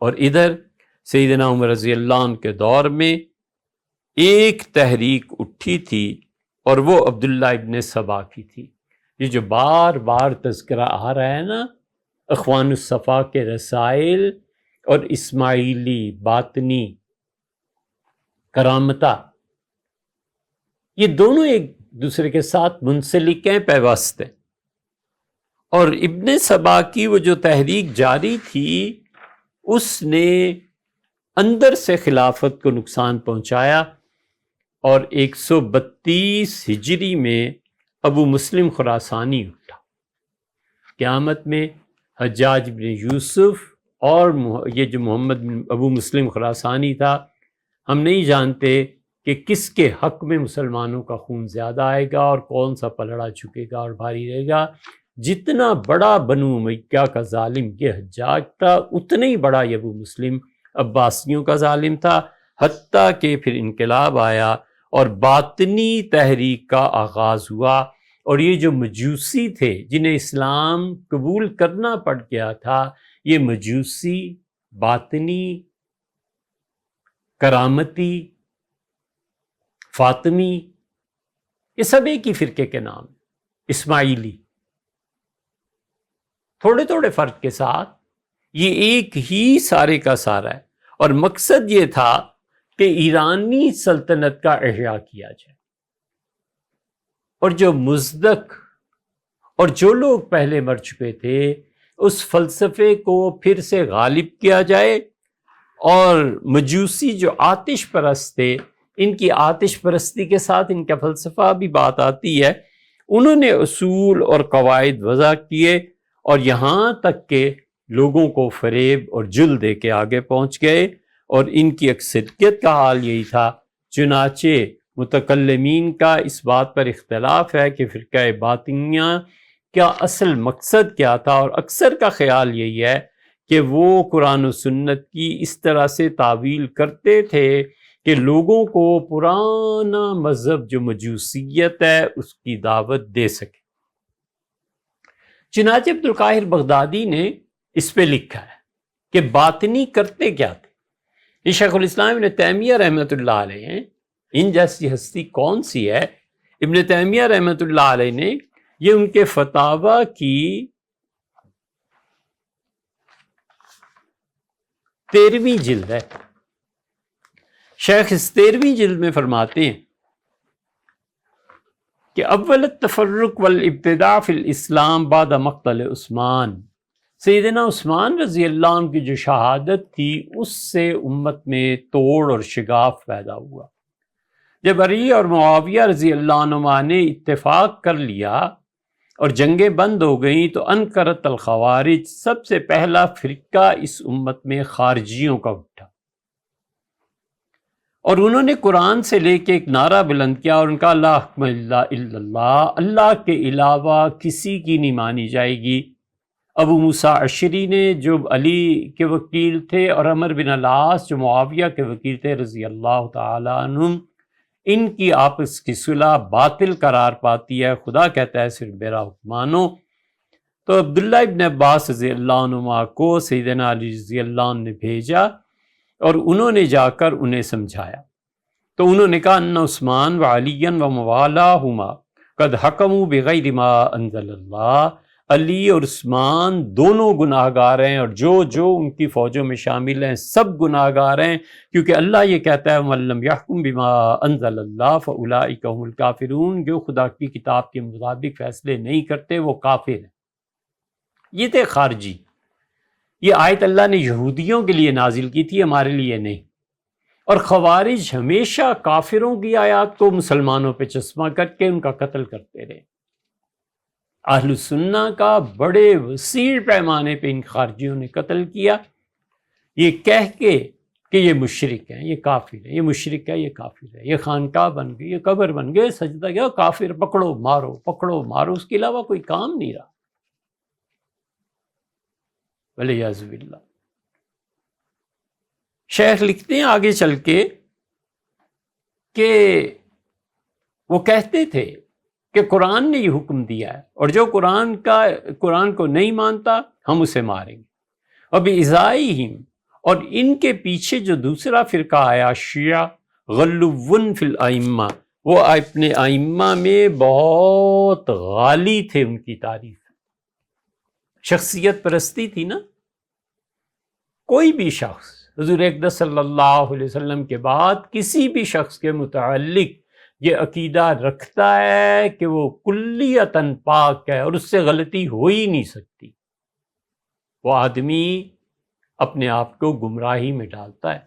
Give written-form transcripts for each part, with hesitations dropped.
اور ادھر سیدنا عمر رضی اللہ عنہ کے دور میں ایک تحریک اٹھی تھی اور وہ عبداللہ ابن سبا کی تھی. یہ جو بار بار تذکرہ آ رہا ہے نا اخوان الصفا کے رسائل اور اسماعیلی باطنی کرامتہ، یہ دونوں ایک دوسرے کے ساتھ منسلک ہیں، پیوست ہیں. اور ابن سبا کی وہ جو تحریک جاری تھی اس نے اندر سے خلافت کو نقصان پہنچایا، اور 132 ہجری میں ابو مسلم خراسانی اٹھا. قیامت میں حجاج بن یوسف اور یہ جو محمد بن ابو مسلم خراسانی تھا، ہم نہیں جانتے کہ کس کے حق میں مسلمانوں کا خون زیادہ آئے گا اور کون سا پلڑا چکے گا اور بھاری رہے گا. جتنا بڑا بنو امیہ کا ظالم یہ حجاج تھا، اتنا ہی بڑا یہ ابو مسلم عباسیوں کا ظالم تھا. حتیٰ کہ پھر انقلاب آیا اور باطنی تحریک کا آغاز ہوا، اور یہ جو مجوسی تھے جنہیں اسلام قبول کرنا پڑ گیا تھا، یہ مجوسی، باطنی، کرامتی، فاطمی، یہ سب ایک ہی فرقے کے نام، اسماعیلی، تھوڑے تھوڑے فرق کے ساتھ یہ ایک ہی سارے کا سارا ہے. اور مقصد یہ تھا کہ ایرانی سلطنت کا احیاء کیا جائے، اور جو مزدک اور جو لوگ پہلے مر چکے تھے اس فلسفے کو پھر سے غالب کیا جائے. اور مجوسی جو آتش پرست تھے، ان کی آتش پرستی کے ساتھ ان کا فلسفہ بھی بات آتی ہے. انہوں نے اصول اور قواعد وضع کیے اور یہاں تک کہ لوگوں کو فریب اور جل دے کے آگے پہنچ گئے، اور ان کی اکثریت کا حال یہی تھا. چنانچہ متکلمین کا اس بات پر اختلاف ہے کہ فرقہ باطنیہ کا اصل مقصد کیا تھا، اور اکثر کا خیال یہی ہے کہ وہ قرآن و سنت کی اس طرح سے تعویل کرتے تھے کہ لوگوں کو پرانا مذہب جو مجوسیت ہے اس کی دعوت دے سکے. چنانچہ عبدالقاہر بغدادی نے اس پہ لکھا ہے کہ باطنی کرتے کیا تھے. یہ شیخ الاسلام ابن تیمیہ رحمۃ اللہ علیہ ہیں. ان جیسی ہستی کون سی ہے؟ ابن تیمیہ رحمۃ اللہ علیہ نے، یہ ان کے فتاویٰ کی 13ویں جلد ہے. شیخ اس 13ویں جلد میں فرماتے ہیں کہ اول التفرق والابتداع فی الاسلام بعد مقتل عثمان. سیدنا عثمان رضی اللہ عنہ کی جو شہادت تھی اس سے امت میں توڑ اور شگاف پیدا ہوا. جب علی اور معاویہ رضی اللہ عنہما نے اتفاق کر لیا اور جنگیں بند ہو گئیں تو انکرت الخوارج، سب سے پہلا فرقہ اس امت میں خارجیوں کا اٹھا، اور انہوں نے قرآن سے لے کے ایک نعرہ بلند کیا اور ان کا لا حکم الا اللہ، اللہ کے علاوہ کسی کی نہیں مانی جائے گی. ابو موسیٰ اشعری نے جو علی کے وکیل تھے، اور عمر بن العاص جو معاویہ کے وکیل تھے رضی اللہ تعالی عنہم، ان کی آپس کی صلح باطل قرار پاتی ہے. خدا کہتا ہے صرف میرا حکم مانو. تو عبداللہ ابن عباس رضی اللہ عنہما کو سیدنا علی رضی اللہ عنہ نے بھیجا اور انہوں نے جا کر انہیں سمجھایا. تو انہوں نے کہا ان عثمان و علی و موالاہما قد حکموا بغیر ما انزل اللہ، علی اور عثمان دونوں گناہ گار ہیں، اور جو جو ان کی فوجوں میں شامل ہیں سب گناہ گار ہیں، کیونکہ اللہ یہ کہتا ہے وَمَن لَّمْ يَحْكُم بِمَا أَنزَلَ اللَّهُ فَأُولَٰئِكَ هُمُ الْكَافِرُونَ. جو خدا کی کتاب کے مطابق فیصلے نہیں کرتے وہ کافر ہیں. یہ تھے خارجی. یہ آیت اللہ نے یہودیوں کے لیے نازل کی تھی، ہمارے لیے نہیں. اور خوارج ہمیشہ کافروں کی آیات کو مسلمانوں پہ چشمہ کر کے ان کا قتل کرتے رہے. اہل سنہ کا بڑے وسیع پیمانے پہ ان خارجیوں نے قتل کیا، یہ کہہ کے کہ یہ مشرک ہیں، یہ کافر ہیں، یہ مشرک ہے، یہ کافر ہے، یہ خانقاہ بن گئی، یہ قبر بن گئے، سجدہ کیا، کافر، پکڑو مارو پکڑو مارو، اس کے علاوہ کوئی کام نہیں رہا. والعیاذ باللہ. شیخ لکھتے ہیں آگے چل کے کہ وہ کہتے تھے کہ قرآن نے یہ حکم دیا ہے، اور جو قرآن کو نہیں مانتا ہم اسے ماریں گے. وَبِإِذَائِهِمْ، اور ان کے پیچھے جو دوسرا فرقہ آیا شیعہ، غلون فی الائمہ، وہ اپنے ائمہ میں بہت غالی تھے، ان کی تعریف شخصیت پرستی تھی نا۔ کوئی بھی شخص حضور اقدس صلی اللہ علیہ وسلم کے بعد کسی بھی شخص کے متعلق یہ عقیدہ رکھتا ہے کہ وہ کلیتاً پاک ہے اور اس سے غلطی ہو ہی نہیں سکتی، وہ آدمی اپنے آپ کو گمراہی میں ڈالتا ہے۔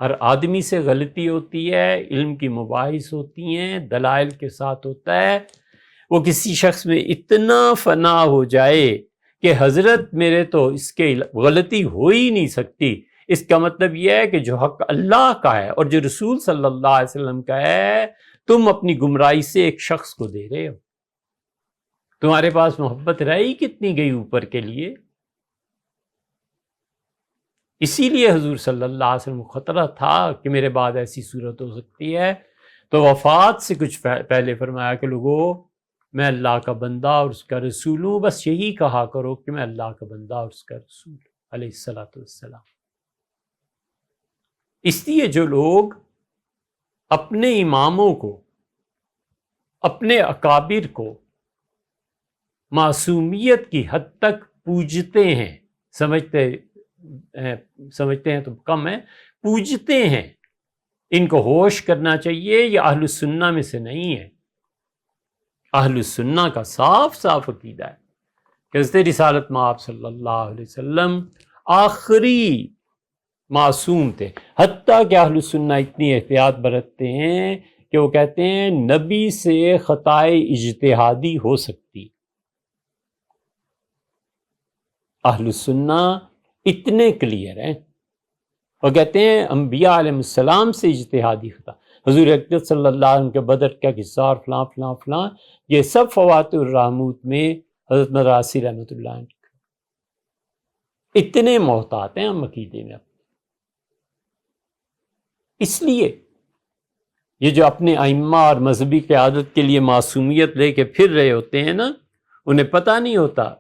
ہر آدمی سے غلطی ہوتی ہے، علم کی مباحث ہوتی ہیں، دلائل کے ساتھ ہوتا ہے۔ وہ کسی شخص میں اتنا فنا ہو جائے کہ حضرت میرے تو اس کے غلطی ہو ہی نہیں سکتی، اس کا مطلب یہ ہے کہ جو حق اللہ کا ہے اور جو رسول صلی اللہ علیہ وسلم کا ہے، تم اپنی گمراہی سے ایک شخص کو دے رہے ہو۔ تمہارے پاس محبت رہی کتنی گئی اوپر کے لیے؟ اسی لیے حضور صلی اللہ علیہ وسلم کو خطرہ تھا کہ میرے بعد ایسی صورت ہو سکتی ہے، تو وفات سے کچھ پہلے فرمایا کہ لوگو میں اللہ کا بندہ اور اس کا رسول ہوں، بس یہی کہا کرو کہ میں اللہ کا بندہ اور اس کا رسول ہوں، علیہ الصلوۃ والسلام۔ اس لیے جو لوگ اپنے اماموں کو، اپنے اکابر کو معصومیت کی حد تک پوجتے ہیں، سمجھتے ہیں تو کم ہے، پوجتے ہیں، ان کو ہوش کرنا چاہیے یہ اہل السنہ میں سے نہیں ہے۔ اہل السنہ کا صاف صاف عقیدہ ہے کہ حضرت رسالت مآب صلی اللہ علیہ وسلم آخری معصوم تھے، حتیٰ کہ اہل السنہ اتنی احتیاط برتتے ہیں کہ وہ کہتے ہیں نبی سے خطائے اجتہادی ہو سکتی۔ اہل السنہ اتنے کلیئر ہیں، وہ کہتے ہیں انبیاء علیہ السلام سے اجتہادی خطا، حضور اقدس صلی اللہ علیہ وسلم کے بدر کا قصہ اور فلاں فلاں فلاں، یہ سب فواتح الرحموت میں حضرت مدراسی رحمۃ اللہ علیہ اتنے محتاط ہیں ہم عقیدے میں۔ اس لیے یہ جو اپنے ائمہ اور مذہبی قیادت کے لیے معصومیت لے کے پھر رہے ہوتے ہیں نا، انہیں پتہ نہیں ہوتا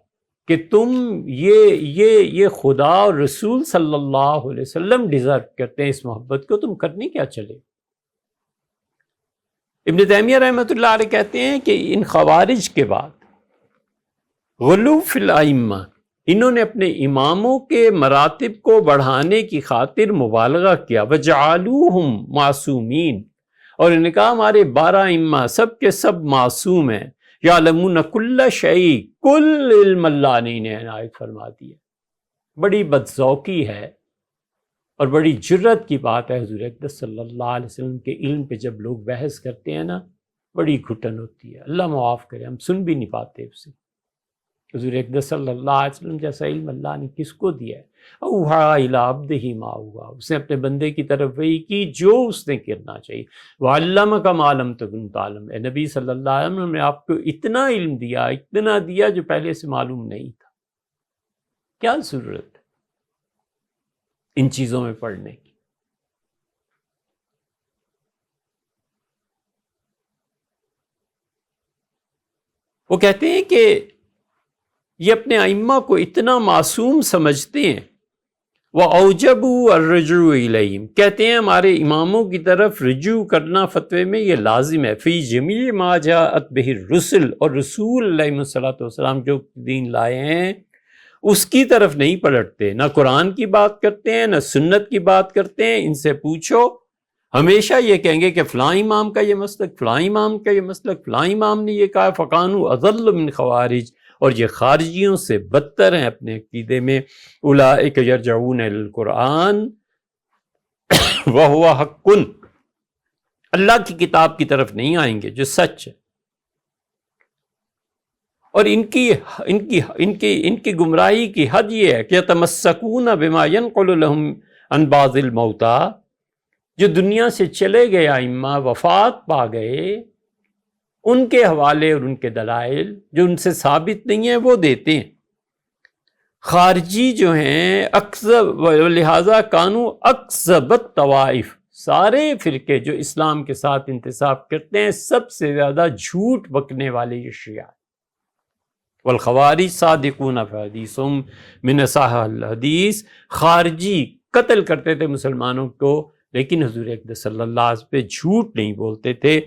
کہ تم یہ خدا اور رسول صلی اللہ علیہ وسلم ڈیزرو کرتے ہیں اس محبت کو، تم کرنے کیا چلے؟ ابن تیمیہ رحمۃ اللہ علیہ کہتے ہیں کہ ان خوارج کے بعد غلو فی الائمہ، انہوں نے اپنے اماموں کے مراتب کو بڑھانے کی خاطر مبالغہ کیا، وجعلوہم معصومین، اور انہوں نے کہا ہمارے 12 ائمہ سب کے سب معصوم ہیں، یعلمون کل شیء، کل علم اللہ نے انہیں عنایت فرما دی ہے۔ بڑی بدذوقی ہے اور بڑی جرت کی بات ہے، حضور اقدس صلی اللہ علیہ وسلم کے علم پہ جب لوگ بحث کرتے ہیں نا، بڑی گھٹن ہوتی ہے، اللہ معاف کرے، ہم سن بھی نہیں پاتے اسے۔ حضور اقدس صلی اللہ علیہ وسلم جیسا علم اللہ نے کس کو دیا ہے؟ اوحا الی عبدہ ما اوحا، اس نے اپنے بندے کی طرف وحی کی جو اس نے کرنا چاہیے۔ وعلمک ما لم تکن تعلم، اے نبی صلی اللہ علیہ وسلم نے آپ کو اتنا علم دیا، اتنا دیا جو پہلے سے معلوم نہیں تھا۔ کیا ضرورت ہے ان چیزوں میں پڑھنے کی؟ وہ کہتے ہیں کہ یہ اپنے ائمہ کو اتنا معصوم سمجھتے ہیں، وَأَوْجَبُوا الرُّجُوعَ إِلَيْهِمْ، کہتے ہیں ہمارے اماموں کی طرف رجوع کرنا فتوے میں یہ لازم ہے، فی جمیع ما جاءت بہ الرسل، اور رسول علیہ الصلوۃ والسلام جو دین لائے ہیں اس کی طرف نہیں پلٹتے، نہ قرآن کی بات کرتے ہیں نہ سنت کی بات کرتے ہیں۔ ان سے پوچھو، ہمیشہ یہ کہیں گے کہ فلاں امام کا یہ مسلک، فلاں امام کا یہ مسلک، فلاں امام نے یہ کہا، فَقَانُوا أَضَلُّ مِنْ خوارج، اور یہ خارجیوں سے بدتر ہیں اپنے عقیدے میں۔ اولئک یرجعون الی القرآن وہو حق، اللہ کی کتاب کی طرف نہیں آئیں گے جو سچ ہے۔ اور ان کی گمراہی کی حد یہ ہے کہ یتمسکون بما ینقل لهم عن بعض الموتى، جو دنیا سے چلے گئے ائمہ وفات پا گئے، ان کے حوالے اور ان کے دلائل جو ان سے ثابت نہیں ہیں وہ دیتے ہیں۔ خارجی جو ہیں اکذب، لہذا کانوا اکذب الطوائف، سارے فرقے جو اسلام کے ساتھ انتصاب کرتے ہیں سب سے زیادہ جھوٹ بکنے والے یہ شیعہ ہیں۔ والخوارج صادقون فی حدیثہم من اصح الحدیث، خارجی قتل کرتے تھے مسلمانوں کو، لیکن حضور اقدس صلی اللہ علیہ وسلم پہ جھوٹ نہیں بولتے تھے۔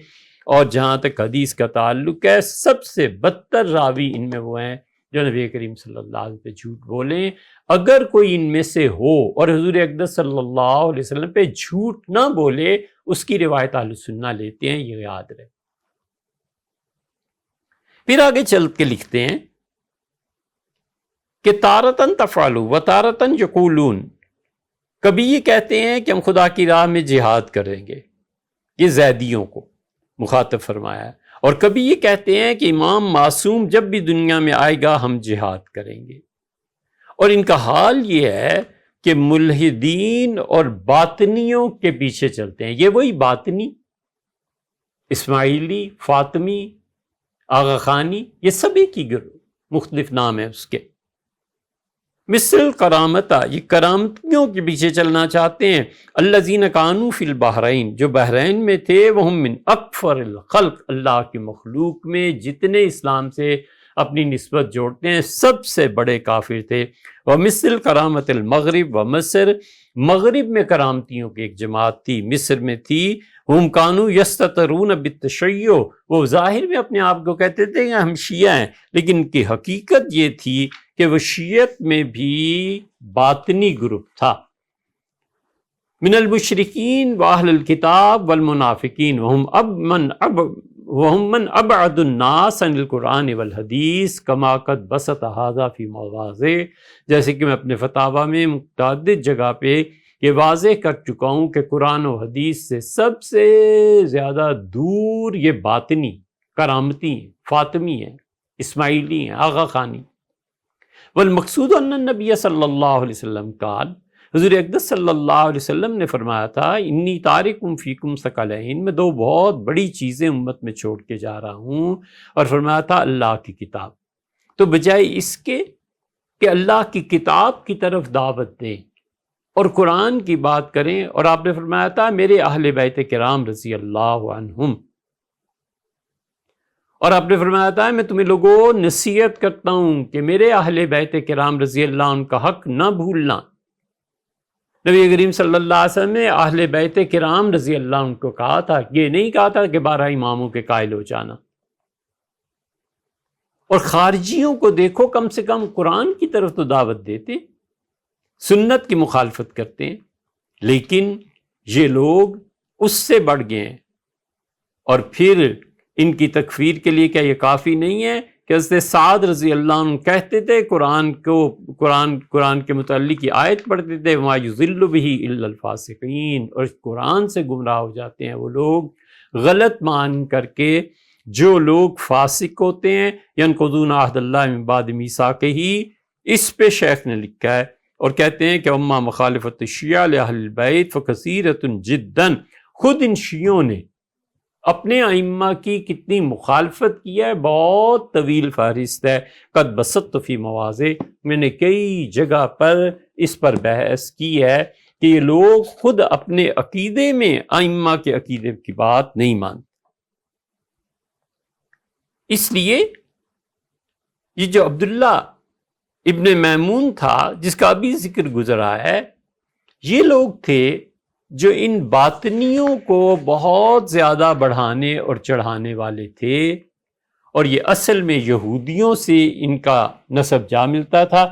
اور جہاں تک حدیث کا تعلق ہے، سب سے بدتر راوی ان میں وہ ہیں جو نبی کریم صلی اللہ علیہ وسلم پہ جھوٹ بولیں۔ اگر کوئی ان میں سے ہو اور حضور اقدس صلی اللہ علیہ وسلم پہ جھوٹ نہ بولے، اس کی روایت اہل سنہ لیتے ہیں، یہ یاد رہے۔ پھر آگے چل کے لکھتے ہیں کہ تارتن تفعلوا و تارتن یقولون، کبھی یہ کہتے ہیں کہ ہم خدا کی راہ میں جہاد کریں گے، یہ زیدیوں کو مخاطب فرمایا ہے، اور کبھی یہ کہتے ہیں کہ امام معصوم جب بھی دنیا میں آئے گا ہم جہاد کریں گے۔ اور ان کا حال یہ ہے کہ ملحدین اور باطنیوں کے پیچھے چلتے ہیں۔ یہ وہی باطنی، اسماعیلی، فاطمی، آغا خانی، یہ سب ایک ہی گروہ، مختلف نام ہے اس کے۔ مثل کرامتا، یہ کرامتیوں کے پیچھے چلنا چاہتے ہیں۔ الذین کانوا فی البحرین، جو بحرین میں تھے، وہم من اکفر الخلق، اللہ کی مخلوق میں جتنے اسلام سے اپنی نسبت جوڑتے ہیں سب سے بڑے کافر تھے۔ ومثل کرامت المغرب و مصر، مغرب میں کرامتیوں کی ایک جماعت تھی، مصر میں تھی۔ ہم کانوا یستترون بالتشیع، وہ ظاہر میں اپنے آپ کو کہتے تھے کہ ہم شیعہ ہیں، لیکن ان کی حقیقت یہ تھی کہ وہ شیعت میں بھی باطنی گروپ تھا۔ من المشرکین واہل الکتاب والمنافقین وہم من ابعد الناس عن القرآن والحدیث کما قد بسط ھذا فی مواضع، جیسے کہ میں اپنے فتاویٰ میں متعدد جگہ پہ یہ واضح کر چکا ہوں کہ قرآن و حدیث سے سب سے زیادہ دور یہ باطنی، کرامتی ہیں، فاطمی ہیں، اسماعیلی ہیں، آغا خانی۔ والمقصود ان النبی صلی اللہ علیہ وسلم قال، حضور اقدس صلی اللہ علیہ وسلم نے فرمایا تھا، انی تارکم فیکم ثقلین، میں دو بہت بڑی چیزیں امت میں چھوڑ کے جا رہا ہوں، اور فرمایا تھا اللہ کی کتاب۔ تو بجائے اس کے کہ اللہ کی کتاب کی طرف دعوت دیں اور قرآن کی بات کریں، اور آپ نے فرمایا تھا میرے اہل بیت کرام رضی اللہ عنہم، اور آپ نے فرمایا تھا میں تمہیں لوگوں نصیحت کرتا ہوں کہ میرے اہل بیت کرام رضی اللہ عنہ کا حق نہ بھولنا۔ نبی کریم صلی اللہ علیہ وسلم نے اہل بیت کرام رضی اللہ عنہ کو کہا تھا، یہ نہیں کہا تھا کہ 12 اماموں کے قائل ہو جانا۔ اور خارجیوں کو دیکھو، کم سے کم قرآن کی طرف تو دعوت دیتے، سنت کی مخالفت کرتے ہیں، لیکن یہ لوگ اس سے بڑھ گئے ہیں۔ اور پھر ان کی تکفیر کے لیے کیا یہ کافی نہیں ہے کہ حضرت سعد رضی اللہ عنہ کہتے تھے قرآن کے متعلق یہ آیت پڑھتے تھے، وَمَا يُضِلُّ بِهِ إِلَّا الْفَاسِقِينَ، اور اس قرآن سے گمراہ ہو جاتے ہیں وہ لوگ غلط مان کر کے جو لوگ فاسق ہوتے ہیں، يَنقُضُونَ عَهْدَ اللَّهِ مِن بَعْدِ مِيثَاقِهِ، اس پہ شیخ نے لکھا ہے اور کہتے ہیں کہ اما مخالفت الشیعہ لأہل البیت فکثیرۃ جدا، خود ان شیعوں نے اپنے ائمہ کی کتنی مخالفت کی ہے، بہت طویل فہرست ہے۔ قد بسطت فی مواضع، میں نے کئی جگہ پر اس پر بحث کی ہے کہ یہ لوگ خود اپنے عقیدے میں ائمہ کے عقیدے کی بات نہیں مانتے۔ اس لیے یہ جو عبداللہ ابن میمون تھا جس کا ابھی ذکر گزرا ہے، یہ لوگ تھے جو ان باطنیوں کو بہت زیادہ بڑھانے اور چڑھانے والے تھے، اور یہ اصل میں یہودیوں سے ان کا نسب جا ملتا تھا۔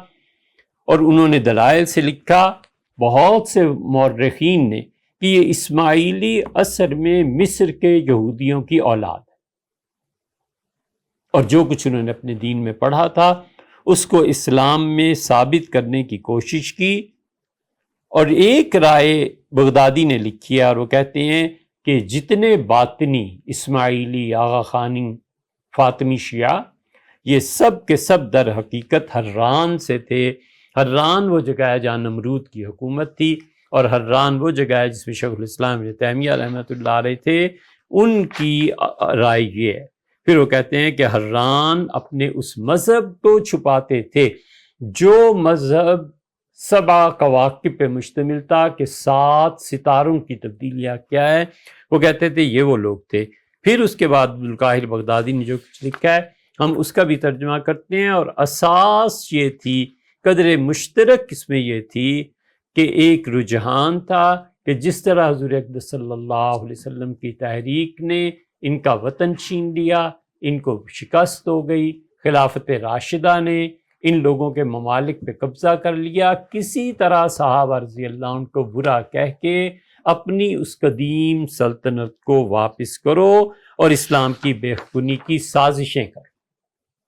اور انہوں نے دلائل سے لکھا، بہت سے مورخین نے، کہ یہ اسماعیلی اصل میں مصر کے یہودیوں کی اولاد ہے، اور جو کچھ انہوں نے اپنے دین میں پڑھا تھا اس کو اسلام میں ثابت کرنے کی کوشش کی۔ اور ایک رائے بغدادی نے لکھی ہے، اور وہ کہتے ہیں کہ جتنے باطنی اسماعیلی، آغا خانی، فاطمی شیعہ، یہ سب کے سب در حقیقت حران سے تھے۔ حران وہ جگہ ہے جہاں نمرود کی حکومت تھی، اور حران وہ جگہ ہے جس میں شیخ الاسلام ابن تیمیہ رحمۃ اللہ علیہ تھے۔ ان کی رائے یہ ہے۔ پھر وہ کہتے ہیں کہ حران اپنے اس مذہب کو چھپاتے تھے جو مذہب 7 کواکب پہ مشتمل تھا، کہ 7 ستاروں کی تبدیلیاں کیا ہے، وہ کہتے تھے یہ وہ لوگ تھے۔ پھر اس کے بعد عبدالقاہر بغدادی نے جو کچھ لکھا ہے ہم اس کا بھی ترجمہ کرتے ہیں، اور اساس یہ تھی، قدر مشترک اس میں یہ تھی کہ ایک رجحان تھا کہ جس طرح حضور اقدس صلی اللہ علیہ وسلم کی تحریک نے ان کا وطن چھین لیا، ان کو شکست ہو گئی، خلافت راشدہ نے ان لوگوں کے ممالک پہ قبضہ کر لیا، کسی طرح صحابہ رضی اللہ عنہ کو برا کہہ کے اپنی اس قدیم سلطنت کو واپس کرو اور اسلام کی بے خونی کی سازشیں کرو۔